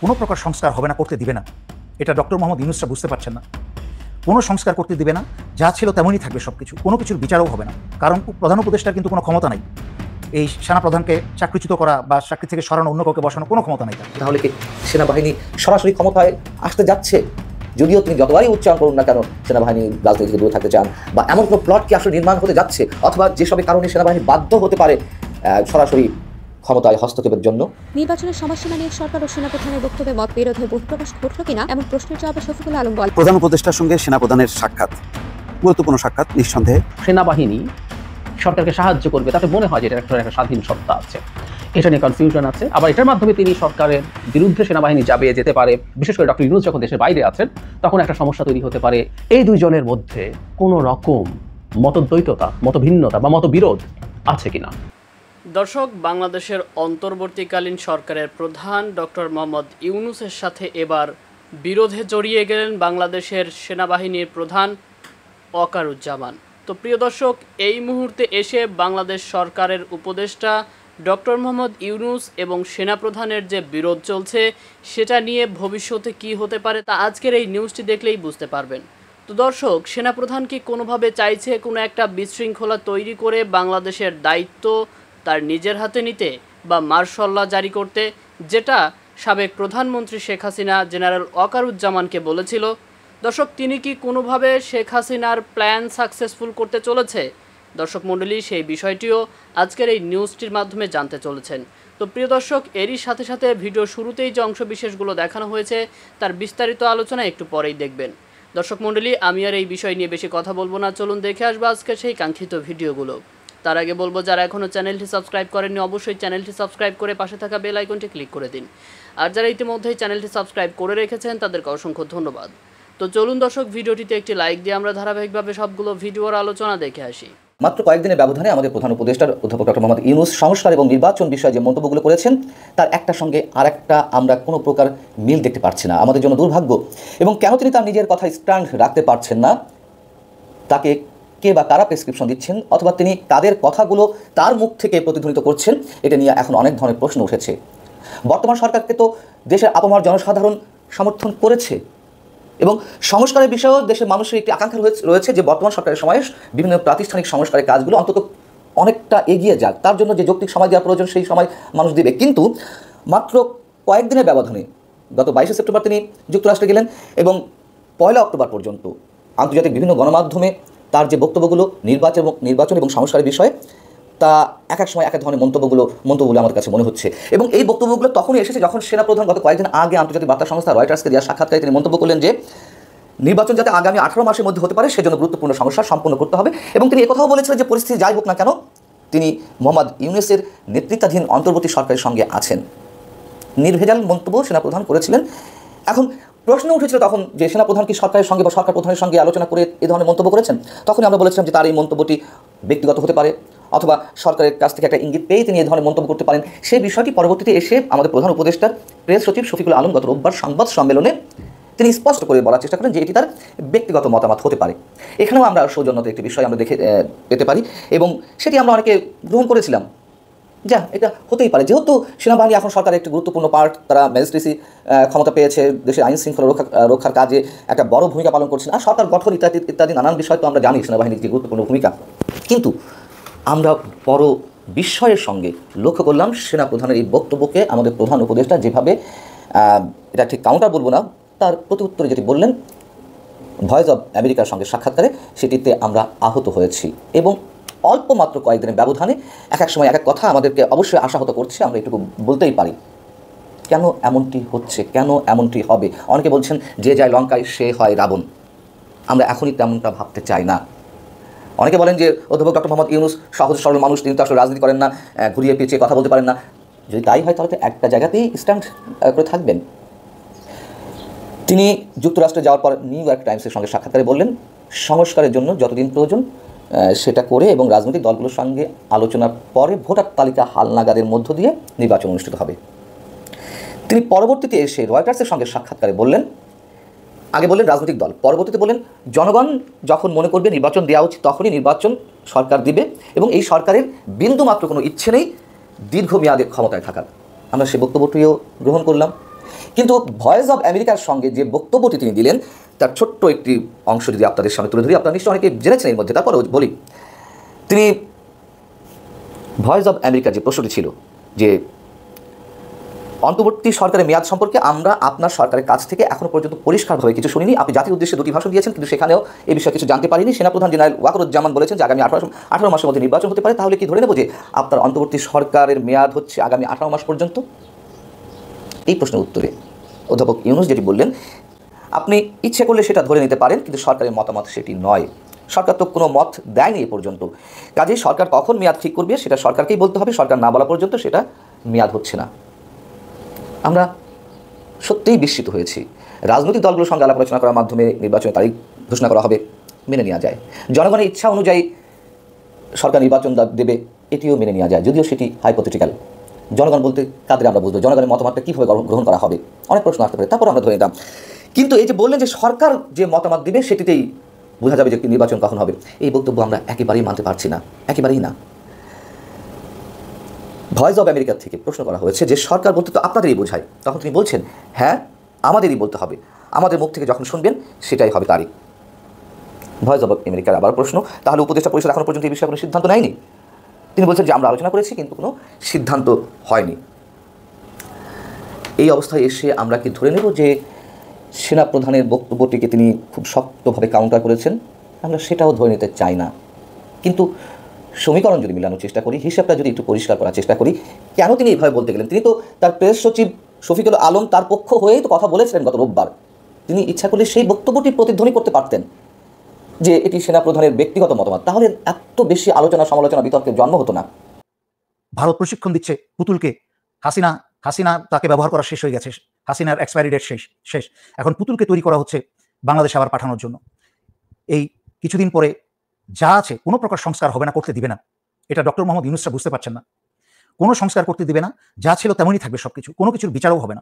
কোনো প্রকার সংস্কার হবে না, করতে দিবে না। এটা ডক্টর মোহাম্মদ ইউনূসরা বুঝতে পারছেন না। কোনো সংস্কার করতে দিবে না, যা ছিল তেমনই থাকবে সব কিছু, কোনো কিছুর বিচারও হবে না। কারণ প্রধান উপদেষ্টার কিন্তু কোনো ক্ষমতা নাই এই সেনাপ্রধানকে চাকরিচ্যুত করা বা চাকরি থেকে সরানো, অন্য কাউকে বসানো কোনো ক্ষমতা নাই। তাহলে কি সেনাবাহিনী সরাসরি ক্ষমতায় আসতে যাচ্ছে? যদিও তিনি যতবারই উচ্চারণ করুন না কেন সেনাবাহিনী রাজনীতি থেকে দূরে থাকতে চান, বা এমন কোনো প্লট কি আসলে নির্মাণ হতে যাচ্ছে, অথবা যেসবের কারণে সেনাবাহিনী বাধ্য হতে পারে সরাসরি ক্ষমতায় হস্তক্ষেপের জন্য। নির্বাচনের সময়সীমা নিয়ে সরকার ও সেনাপ্রধানের বক্তব্যে মত বিরোধের বহিঃপ্রকাশ ঘটল কিনা এমন প্রশ্নের জবাবে শফিকুল আলম বলেন, প্রধান উপদেষ্টার সঙ্গে সেনাপ্রধানের সাক্ষাৎ গুরুত্বপূর্ণ সাক্ষাৎ। নিঃসন্দেহে সেনাবাহিনী সরকারকে সাহায্য করবে তাতে মনে হয় যে এটা একটা স্বাধীন সত্তা আছে, এটা নিয়ে কনফিউশন আছে। আবার এটার মাধ্যমে তিনি সরকারের বিরুদ্ধে সেনাবাহিনী যেতে পারে, বিশেষ করে ডক্টর ইউনূস যখন দেশের বাইরে আছেন তখন একটা সমস্যা তৈরি হতে পারে। এই দুইজনের মধ্যে কোনো রকম মতদ্বৈততা, মতভিন্নতা বা মতবিরোধ আছে কিনা। দর্শক, বাংলাদেশের অন্তর্বর্তীকালীন সরকারের প্রধান ডক্টর মোহাম্মদ ইউনূসের সাথে এবার বিরোধে জড়িয়ে গেলেন বাংলাদেশের সেনাবাহিনীর প্রধান ওয়াকারুজ্জামান। তো প্রিয় দর্শক, এই মুহূর্তে এসে বাংলাদেশ সরকারের উপদেষ্টা ডক্টর মোহাম্মদ ইউনূস এবং সেনাপ্রধানের যে বিরোধ চলছে সেটা নিয়ে ভবিষ্যতে কি হতে পারে তা আজকের এই নিউজটি দেখলেই বুঝতে পারবেন। তো দর্শক, সেনাপ্রধান কি কোনোভাবে চাইছে কোনো একটা বিশৃঙ্খলা তৈরি করে বাংলাদেশের দায়িত্ব তার নিজের হাতে নিতে বা মার্শাল ল জারি করতে, যেটা সাবেক প্রধানমন্ত্রী শেখ হাসিনা জেনারেল ওয়াকারুজ্জামানকে বলেছিল? দর্শক, তিনি কি কোনোভাবে শেখ হাসিনার প্ল্যান সাকসেসফুল করতে চলেছে? দর্শক মণ্ডলী, সেই বিষয়টিও আজকের এই নিউজটির মাধ্যমে জানতে চলেছেন। তো প্রিয় দর্শক, এরই সাথে সাথে ভিডিও শুরুতেই যে অংশবিশেষগুলো দেখানো হয়েছে তার বিস্তারিত আলোচনা একটু পরেই দেখবেন। দর্শক মণ্ডলী, আমি আর এই বিষয় নিয়ে বেশি কথা বলবো না, চলুন দেখে আসবো আজকে সেই কাঙ্ক্ষিত ভিডিওগুলো। তার আগে বলবো, যারা এখনও চ্যানেলটি সাবস্ক্রাইব করেননি অবশ্যই চ্যানেলটি সাবস্ক্রাইব করে পাশে থাকা বেল আইকনটি ক্লিক করে দিন। আর যারা ইতিমধ্যেই চ্যানেলটি সাবস্ক্রাইব করে রেখেছেন তাদেরকে অসংখ্য ধন্যবাদ। তো চলুন দর্শক, ভিডিওটিতে একটি লাইক দিয়ে আমরা ধারাবাহিকভাবে সবগুলো ভিডিওর আলোচনা দেখে আসি। মাত্র কয়েকদিনের ব্যবধানে আমাদের প্রধান উপদেষ্টা অধ্যাপক ডক্টর মোহাম্মদ ইউনূস সংস্কার এবং নির্বাচন বিষয়ে যে মন্তব্যগুলো করেছেন তার একটা সঙ্গে আরেকটা আমরা কোনো প্রকার মিল দেখতে পাচ্ছি না। আমাদের জন্য দুর্ভাগ্য। এবং কেন তিনি তার নিজের কথা স্ট্যান্ড রাখতে পারছেন না, তাকে কে বা কারা প্রেসক্রিপশন দিচ্ছেন, অথবা তিনি তাদের কথাগুলো তার মুখ থেকে প্রতিধ্বনিত করছেন, এটা নিয়ে এখন অনেক ধরনের প্রশ্ন উঠেছে। বর্তমান সরকারকে তো দেশের আপামর জনসাধারণ সমর্থন করেছে, এবং সংস্কারের বিষয়েও দেশের মানুষের একটি আকাঙ্ক্ষা রয়েছে যে বর্তমান সরকারের সময়ে বিভিন্ন প্রাতিষ্ঠানিক সংস্কারের কাজগুলো অন্তত অনেকটা এগিয়ে যাক। তার জন্য যে যৌক্তিক সময় দেওয়া প্রয়োজন সেই সময় মানুষ দেবে। কিন্তু মাত্র কয়েকদিনের ব্যবধানে গত 22শে সেপ্টেম্বর তিনি যুক্তরাষ্ট্রে গেলেন, এবং 1 অক্টোবর পর্যন্ত আন্তর্জাতিক বিভিন্ন গণমাধ্যমে তার যে বক্তব্যগুলো নির্বাচন এবং সংস্কারের বিষয়ে, তা এক এক সময় এক এক ধরনের মন্তব্যগুলো আমার কাছে মনে হচ্ছে। এবং এই বক্তব্যগুলো তখনই এসেছে যখন সেনাপ্রধান গত কয়েকদিন আগে আন্তর্জাতিক বার্তা সংস্থা রয়টার্সকে দেওয়া সাক্ষাৎকারে তিনি মন্তব্য করলেন যে নির্বাচন যাতে আগামী 18 মাসের মধ্যে হতে পারে সেজন্য গুরুত্বপূর্ণ সংস্কার সম্পন্ন করতে হবে। এবং তিনি একথাও বলেছিলেন যে পরিস্থিতি যাই হোক না কেন তিনি মোহাম্মদ ইউনূসের নেতৃত্বাধীন অন্তর্বর্তী সরকারের সঙ্গে আছেন। নির্ভেজাল মন্তব্য সেনাপ্রধান করেছিলেন। এখন প্রশ্ন উঠেছিল তখন যে সেনাপ্রধান কি সরকারের সঙ্গে বা সরকার প্রধানের সঙ্গে আলোচনা করে এ ধরনের মন্তব্য করেছেন? তখনই আমরা বলেছিলাম যে তার এই মন্তব্যটি ব্যক্তিগত হতে পারে, অথবা সরকারের কাছ থেকে একটা ইঙ্গিত পেয়ে তিনি এই ধরনের মন্তব্য করতে পারেন। সেই বিষয়টি পরবর্তীতে এসে আমাদের প্রধান উপদেষ্টার প্রেস সচিব শফিকুল আলম গত রোববার সংবাদ সম্মেলনে তিনি স্পষ্ট করে বলার চেষ্টা করেন যে এটি তার ব্যক্তিগত মতামত হতে পারে। এখানেও আমরা সৌজন্যতা একটি বিষয় আমরা দেখে পেতে পারি, এবং সেটি আমরা অনেকে গ্রহণ করেছিলাম। যা এটা হতেই পারে, যেহেতু সেনাবাহিনী এখন সরকারের একটি গুরুত্বপূর্ণ পার্ট, তারা ম্যাজিস্ট্রেসি ক্ষমতা পেয়েছে, দেশের আইন শৃঙ্খলা রক্ষার কাজে একটা বড় ভূমিকা পালন করছেন, আর সরকার গঠন ইত্যাদি নানান বিষয় তো আমরা জানি সেনাবাহিনীর যে গুরুত্বপূর্ণ ভূমিকা। কিন্তু আমরা বড় বিস্ময়ের সঙ্গে লক্ষ্য করলাম সেনাপ্রধানের এই বক্তব্যকে আমাদের প্রধান উপদেষ্টা যেভাবে, এটা ঠিক কাউন্টার বলবো না, তার প্রতি উত্তরে যেটি বললেন ভয়েস অব আমেরিকার সঙ্গে সাক্ষাৎকারে, সেটিতে আমরা আহত হয়েছি। এবং অল্প মাত্র কয়েকদিনের ব্যবধানে এক এক সময় এক এক কথা আমাদেরকে অবশ্যই আশাহত করছে, আমরা এটুকু বলতেই পারি। কেন এমনটি হচ্ছে, কেন এমনটি হবে? অনেকে বলছেন যে যায় লঙ্কায় সে হয় রাবণ। আমরা এখনই তেমনটা ভাবতে চাই না। অনেকে বলেন যে অধ্যাপক ডক্টর মোহাম্মদ ইউনূস সহজ সরল মানুষ, তিনি তো আসলে রাজনীতি করেন না, ঘুরিয়ে পেঁচিয়ে কথা বলতে পারেন না। যদি তাই হয় তাহলে তো একটা জায়গাতেই স্ট্যান্ড করে থাকবেন। তিনি যুক্তরাষ্ট্রে যাওয়ার পর নিউ ইয়র্ক টাইমসের সঙ্গে সাক্ষাৎকারে বললেন সংস্কারের জন্য যতদিন প্রয়োজন সেটা করে, এবং রাজনৈতিক দলগুলোর সঙ্গে আলোচনার পরে ভোটার তালিকা হালনাগাদের মধ্য দিয়ে নির্বাচন অনুষ্ঠিত হবে। তিনি পরবর্তীতে এসে রয়টার্সের সঙ্গে সাক্ষাৎকারে বললেন, আগে বললেন রাজনৈতিক দল, পরবর্তীতে বললেন জনগণ যখন মনে করবে নির্বাচন দেওয়া উচিত তখনই নির্বাচন সরকার দিবে, এবং এই সরকারের বিন্দুমাত্র কোনো ইচ্ছে নেই দীর্ঘমেয়াদে ক্ষমতায় থাকার। আমরা সে বক্তব্যটিও গ্রহণ করলাম। কিন্তু ভয়েস অব আমেরিকার সঙ্গে যে বক্তব্যটি তিনি দিলেন তার ছোট্ট একটি অংশ যদি আপনাদের সামনে তুলে ধরি, আপনারা নিশ্চয়ই অনেকে জেনেছেন এর মধ্যে, তারপরেও বলি। তিনি ভয়েস অব আমেরিকার যে প্রশ্নটি ছিল যে অন্তর্বর্তী সরকারের মেয়াদ সম্পর্কে আমরা আপনার সরকারের কাছ থেকে এখনো পর্যন্ত পরিষ্কারভাবে কিছু শুনিনি। আপনি জাতির উদ্দেশ্যে 2টি ভাষণ দিয়েছেন, কিন্তু সেখানেও এই বিষয়ে কিছু জানতে পারিনি। সেনাপ্রধান জেনারেল ওয়াকারুজ্জামান বলেছেন যে আগামী 18 মাসের মধ্যে নির্বাচন হতে পারে। তাহলে কি ধরে নেব যে আপনার অন্তর্বর্তী সরকারের মেয়াদ হচ্ছে আগামী 18 মাস পর্যন্ত? এই প্রশ্নের উত্তরে অধ্যাপক ইউনূস যেটি বললেন, আপনি ইচ্ছে করলে সেটা ধরে নিতে পারেন, কিন্তু সরকারের মতামত সেটি নয়। সরকার তো কোনো মত দেয়নি এ পর্যন্ত। কাজেই সরকার কখন মেয়াদ ঠিক করবে সেটা সরকারকেই বলতে হবে। সরকার না বলা পর্যন্ত সেটা মেয়াদ হচ্ছে না। আমরা সত্যিই বিস্মিত হয়েছি। রাজনৈতিক দলগুলোর সঙ্গে আলাপ আলোচনা করার মাধ্যমে নির্বাচনের তারিখ ঘোষণা করা হবে, মেনে নেওয়া যায়। জনগণের ইচ্ছা অনুযায়ী সরকার নির্বাচন দেবে, এটিও মেনে নেওয়া যায়, যদিও সেটি হাইপোথেটিক্যাল। জনগণ বলতে কাদের আমরা বুঝবো, জনগণের মতামতটা কীভাবে গ্রহণ করা হবে, অনেক প্রশ্ন আসতে পারে, তারপর আমরা ধরে নিতাম। কিন্তু এই যে বললেন যে সরকার যে মতামত দেবে সেটিতেই বোঝা যাবে যে নির্বাচন কখন হবে, এই বক্তব্য আমরা একেবারেই মানতে পারছি না, একেবারেই না। ভয়েস অব আমেরিকা থেকে প্রশ্ন করা হয়েছে যে সরকার বলতে তো আপনাদেরই বোঝায়, তখন তিনি বলছেন হ্যাঁ আমাদেরই বলতে হবে, আমাদের মুখ থেকে যখন শুনবেন সেটাই হবে তারিখ। ভয়েস অব আমেরিকার আবার প্রশ্ন, তাহলে উপদেষ্টা পরিষদ এখনো পর্যন্ত এই বিষয়ে কোনো সিদ্ধান্ত নেয়নি? তিনি বলছেন যে আমরা আলোচনা করেছি কিন্তু কোনো সিদ্ধান্ত হয়নি। এই অবস্থায় এসে আমরা কি ধরে নেব যে সেনাপ্রধানের বক্তব্যটিকে তিনি খুব শক্তভাবে কাউন্টার করেছেন? আমরা সেটাও ধরে নিতে চাই না। কিন্তু সমীকরণ যদি মিলানোর চেষ্টা করি, হিসাবটা যদি একটু পরিষ্কার করার চেষ্টা করি, কেন তিনি এইভাবে বলতে গেলেন? তিনি তো তার প্রেস সচিব শফিকুল আলম তার পক্ষ হয়েই তো কথা বলেছিলেন গত রোববার। তিনি ইচ্ছা করলে সেই বক্তব্যটি প্রতিধ্বনি করতে পারতেন যে এটি সেনাপ্রধানের ব্যক্তিগত মতামত, তাহলে এত বেশি আলোচনা সমালোচনা বিতর্কের জন্ম হতো না। ভারত প্রশিক্ষণ দিচ্ছে পুতুলকে। হাসিনা তাকে ব্যবহার করা শেষ হয়ে গেছে, হাসিনার এক্সপায়ারি ডেট শেষ। এখন পুতুলকে তৈরি করা হচ্ছে বাংলাদেশে আবার পাঠানোর জন্য। এই কিছুদিন পরে যা আছে কোনো প্রকার সংস্কার হবে না, করতে দিবে না। এটা ডক্টর মোহাম্মদ ইউনূসরা বুঝতে পারছেন না। কোনো সংস্কার করতে দিবে না, যা ছিল তেমনই থাকবে সবকিছু, কোনো কিছুর বিচারও হবে না।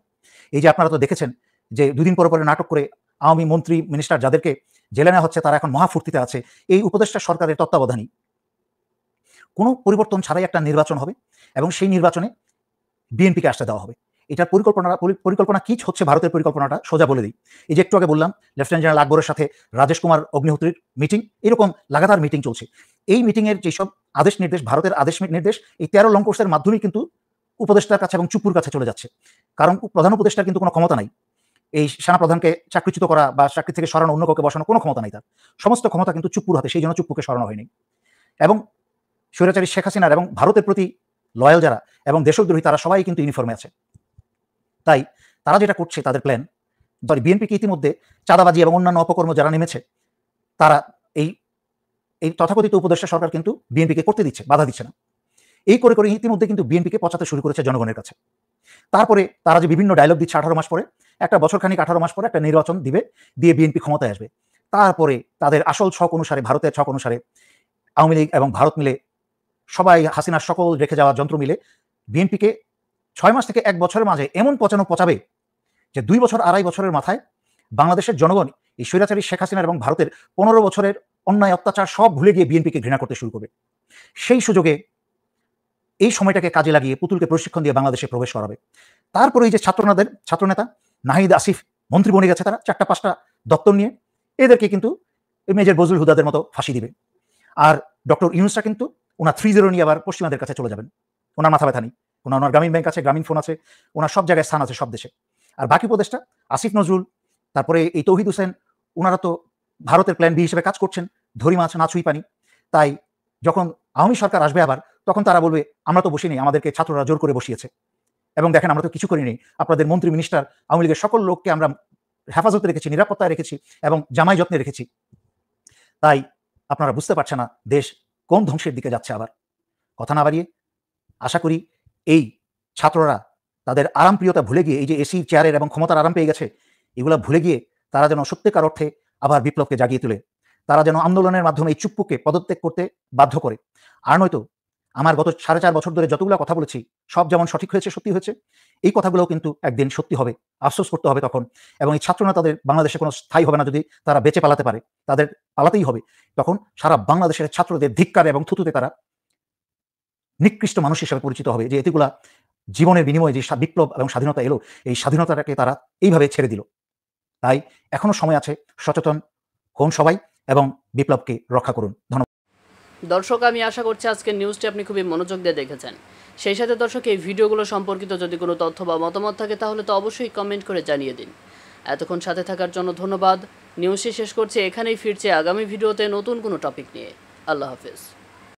এই যে আপনারা তো দেখেছেন যে 2 দিন পরে নাটক করে আওয়ামী মন্ত্রী মিনিস্টার যাদেরকে জেলে নেওয়া হচ্ছে তারা এখন মহাফুর্তিতে আছে। এই উপদেষ্টা সরকারের তত্ত্বাবধানেই কোনো পরিবর্তন ছাড়াই একটা নির্বাচন হবে এবং সেই নির্বাচনে বিএনপিকে আসতে দেওয়া হবে। এটার পরিকল্পনা কি হচ্ছে? ভারতের পরিকল্পনাটা সোজা বলে দিই। এই যে একটু আগে বললাম লেফটেন্যান্ট জেনারেল আকবরের সাথে রাজেশ কুমার অগ্নিহোত্রীর মিটিং, এরকম লাগাতার মিটিং চলছে। এই মিটিংয়ের যেসব আদেশ নির্দেশ, ভারতের আদেশ নির্দেশ এই 13 লং কোর্সের মাধ্যমেই কিন্তু উপদেষ্টার কাছে এবং চুপুর কাছে চলে যাচ্ছে। কারণ প্রধান উপদেষ্টার কিন্তু কোনো ক্ষমতা নাই এই সেনাপ্রধানকে চাকরিচ্যুত করা বা চাকরি থেকে সরানো, অন্য কাউকে বসানো কোনো ক্ষমতা নাই তার। সমস্ত ক্ষমতা কিন্তু চুপুর হাতে, সেই জন্য চুপুকে সরানো হয়নি। এবং স্বৈরাচারী শেখ হাসিনার এবং ভারতের প্রতি লয়াল যারা এবং দেশদ্রোহী তারা সবাই কিন্তু ইউনিফর্মে আছে। তাই তারা যেটা করছে, তাদের প্ল্যান, বিএনপিকে ইতিমধ্যে চাঁদাবাজি এবং অন্যান্য অপকর্ম যারা নেমেছে তারা এই তথাকথিত উপদেষ্টা সরকার কিন্তু বিএনপিকে করতে দিচ্ছে, বাধা দিচ্ছে না। এই করে ইতিমধ্যে কিন্তু বিএনপিকে পচাতে শুরু করেছে জনগণের কাছে। তারপরে তারা যে বিভিন্ন ডায়লগ দিচ্ছে, 18 মাস পরে, একটা বছর খানিক 18 মাস পরে একটা নির্বাচন দিবে, দিয়ে বিএনপি ক্ষমতায় আসবে। তারপরে তাদের আসল ছক অনুসারে, ভারতের ছক অনুসারে আওয়ামী লীগ এবং ভারত মিলে সবাই হাসিনার সকল রেখে যাওয়া যন্ত্র মিলে বিএনপিকে 6 মাস থেকে 1 বছরের মাঝে এমন পচাবে যে 2 বছর 2.5 বছরের মাথায় বাংলাদেশের জনগণ এই স্বৈরাচারী শেখ হাসিনার এবং ভারতের 15 বছরের অন্যায় অত্যাচার সব ভুলে গিয়ে বিএনপিকে ঘৃণা করতে শুরু করবে। সেই সুযোগে এই সময়টাকে কাজে লাগিয়ে পুতুলকে প্রশিক্ষণ দিয়ে বাংলাদেশে প্রবেশ করাবে। তারপরে এই যে ছাত্রনেতা নাহিদ আসিফ মন্ত্রী বনে গেছে, তারা 4টা-5টা দপ্তর নিয়ে, এদেরকে কিন্তু মেজর বজলুল হুদাদের মতো ফাঁসি দিবে। আর ডক্টর ইউনূসরা কিন্তু ওনার 30 নিয়ে আবার পশ্চিমাদের কাছে চলে যাবেন। ওনার মাথা ব্যথা নেই, ওনার গ্রামীণ ব্যাংক আছে, গ্রামীণ ফোন আছে, ওনার সব জায়গায় স্থান আছে সব দেশে। আর বাকি উপদেষ্টা আসিফ নজরুল, তারপরে এই তৌহিদ হোসেন, ওনারা তো ভারতের প্ল্যান বি হিসেবে কাজ করছেন, ধরি মাছ না ছুঁই পানি। তাই যখন আওয়ামী সরকার আসবে আবার, তখন তারা বলবে আমরা তো বসিনি, আমাদেরকে ছাত্ররা জোর করে বসিয়েছে, এবং দেখেন আমরা তো কিছু করিনি, আপনাদের মন্ত্রী মিনিস্টার আওয়ামী লীগের সকল লোককে আমরা হেফাজতে রেখেছি, নিরাপত্তায় রেখেছি এবং জামাই যত্নে রেখেছি। তাই আপনারা বুঝতে পারছেন না দেশ কোন ধ্বংসের দিকে যাচ্ছে। আবার কথা না বাড়িয়ে আশা করি এই ছাত্ররা তাদের আরামপ্রিয়তা ভুলে গিয়ে, এই যে এসি চেয়ারের এবং ক্ষমতার আরাম পেয়ে গেছে, এগুলা ভুলে গিয়ে তারা যেন সত্যিকার অর্থে আবার বিপ্লবকে জাগিয়ে তোলে। তারা যেন আন্দোলনের মাধ্যমে এই চুপ্পুকে পদত্যাগ করতে বাধ্য করে। আর নয়তো আমার গত 4.5 বছর ধরে যতগুলো কথা বলেছি সব যেমন সঠিক হয়েছে, সত্যি হয়েছে, এই কথাগুলোও কিন্তু একদিন সত্যি হবে, আফসোস করতে হবে তখন। এবং এই ছাত্ররা তাদের বাংলাদেশে কোনো স্থায়ী হবে না যদি তারা বেঁচে পালাতে পারে, তাদের পালাতেই হবে। তখন সারা বাংলাদেশের ছাত্রদের ধিক্কার এবং থুতুতে তারা নিকৃষ্ট মানুষ হিসেবে পরিচিত হবে, যে এতগুলা জীবনের বিনিময়ে যে বিপ্লব এবং স্বাধীনতা এলো, এই স্বাধীনতাটাকে তারা এইভাবে ছেড়ে দিল। তাই এখনো সময় আছে, সচেতন হন সবাই এবং বিপ্লবকে রক্ষা করুন। ধন্যবাদ। দর্শক, আমি আশা করছি আজকের নিউজটি আপনি খুবই মনোযোগ দিয়ে দেখেছেন। সেই সাথে দর্শক, এই ভিডিওগুলো সম্পর্কিত যদি কোনো তথ্য বা মতামত থাকে তাহলে তো অবশ্যই কমেন্ট করে জানিয়ে দিন। এতক্ষণ সাথে থাকার জন্য ধন্যবাদ। নিউজটি শেষ করছি এখানেই, ফিরছে আগামী ভিডিওতে নতুন কোনো টপিক নিয়ে। আল্লাহ হাফেজ।